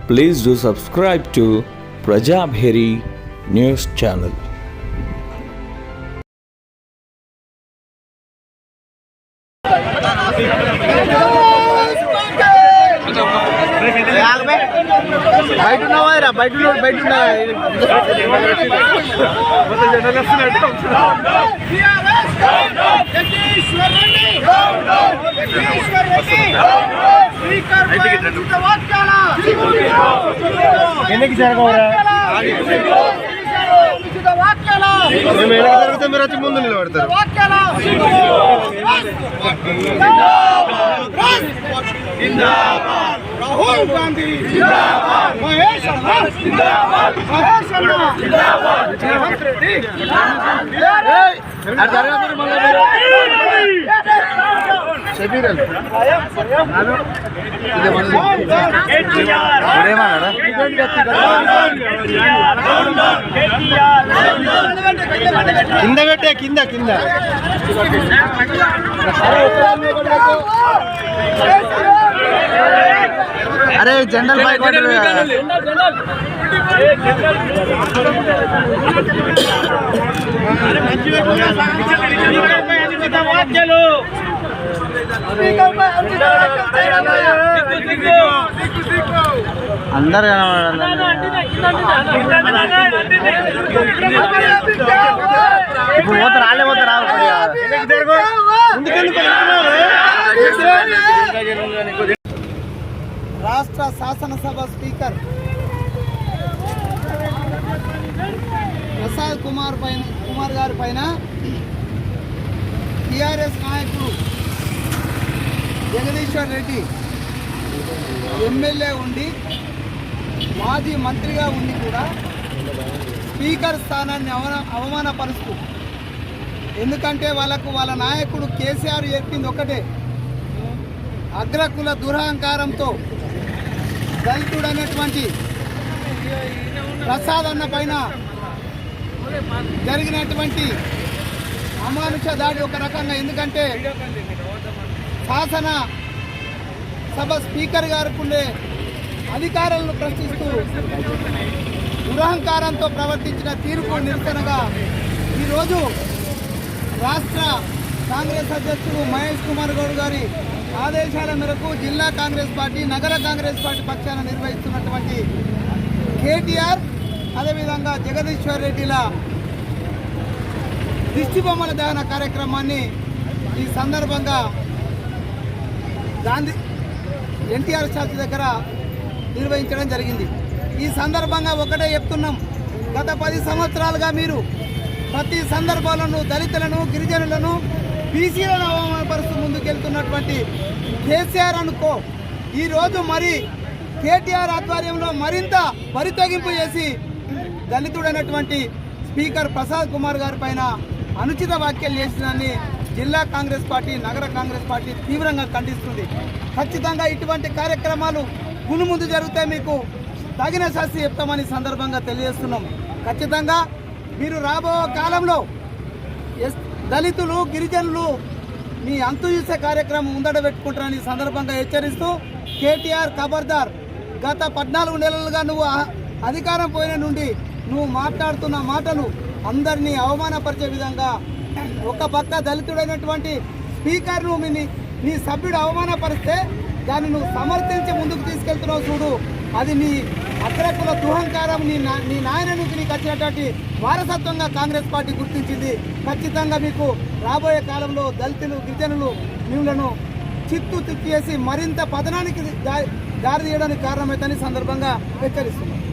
Please do subscribe to Prajabheri News Channel. మీరు వచ్చి ముందు నిలబడతారు. రాహుల్ గాంధీ జిందాబాద్, మహేష్ అన్న జిందాబాద్, మహేష్ అన్న జిందాబాద్, రేవంత్ రెడ్డి కింద పెట్టే కింద కింద అరే జనరల్ బైక్ అందరు ఇప్పుడు పోతే రాలే పోతే రావు. రాష్ట్ర శాసనసభ స్పీకర్ ప్రసాద్ కుమార్ గారి పైన టిఆర్ఎస్ నాయకుడు జగదీశ్వర్ రెడ్డి ఎమ్మెల్యే ఉండి మాజీ మంత్రిగా ఉండి కూడా స్పీకర్ స్థానాన్ని అవమానపరుస్తూ, ఎందుకంటే వాళ్ళ నాయకుడు కేసీఆర్ చెప్పింది ఒకటే, అగ్రకుల దురహంకారంతో దళితుడైనటువంటి ప్రసాద్ అన్న పైన జరిగినటువంటి అమానుష దాడి ఒక రకంగా, ఎందుకంటే శాసన సభ స్పీకర్ గారికి ఉండే అధికారాలను ప్రశ్నిస్తూ దురహంకారంతో ప్రవర్తించిన తీర్పు నిరసనగా ఈరోజు రాష్ట్ర కాంగ్రెస్ అధ్యక్షుడు మహేష్ కుమార్ గౌడ్ గారి ఆదేశాల మేరకు జిల్లా కాంగ్రెస్ పార్టీ, నగర కాంగ్రెస్ పార్టీ పక్షాన నిర్వహిస్తున్నటువంటి కేటీఆర్ అదేవిధంగా జగదీశ్వర్ రెడ్డిల దిష్టిబొమ్మల దహన కార్యక్రమాన్ని ఈ సందర్భంగా గాంధీ ఎన్టీఆర్ స్టాచ్యూ దగ్గర నిర్వహించడం జరిగింది. ఈ సందర్భంగా ఒకటే చెప్తున్నాం, గత 10 సంవత్సరాలుగా మీరు ప్రతి సందర్భాలను దళితులను, గిరిజనులను, బీసీలను అవమానపరుస్తూ ముందుకెళ్తున్నటువంటి కేసీఆర్ అనుకో ఈరోజు మరి కేటీఆర్ ఆధ్వర్యంలో మరింత బరితెగింపు చేసి దళితుడైనటువంటి స్పీకర్ ప్రసాద్ కుమార్ గారి పైన అనుచిత వ్యాఖ్యలు చేసిందని జిల్లా కాంగ్రెస్ పార్టీ, నగర కాంగ్రెస్ పార్టీ తీవ్రంగా ఖండిస్తుంది. ఖచ్చితంగా ఇటువంటి కార్యక్రమాలు ముందు జరిగితే మీకు తగిన శాస్తి చెప్తామని సందర్భంగా తెలియజేస్తున్నాం. ఖచ్చితంగా మీరు రాబో కాలంలో దళితులు, గిరిజనులు మీ అంతు చూసే కార్యక్రమం ముందట పెట్టుకుంటారని సందర్భంగా హెచ్చరిస్తూ, కేటీఆర్ ఖబర్దార్, గత 14 నెలలుగా నువ్వు అధికారం పోయిన నుండి నువ్వు మాట్లాడుతున్న మాటలు అందరినీ అవమానపరిచే విధంగా, ఒక పక్క దళితుడైనటువంటి స్పీకర్ను నీ సభ్యుడు అవమానపరిస్తే దాన్ని నువ్వు సమర్థించి ముందుకు తీసుకెళ్తున్నావు చూడు, అది నీ అగ్రకుల దుహంకారం, నీ నాయన నుంచి నీకు వచ్చినటువంటి వారసత్వంగా కాంగ్రెస్ పార్టీ గుర్తించింది. ఖచ్చితంగా మీకు రాబోయే కాలంలో దళితులు, గిరిజనులు మిమ్మల్ని చిత్తు తిప్పేసి మరింత పతనానికి దారి తీయడానికి కారణమవుతుందని సందర్భంగా హెచ్చరిస్తున్నారు.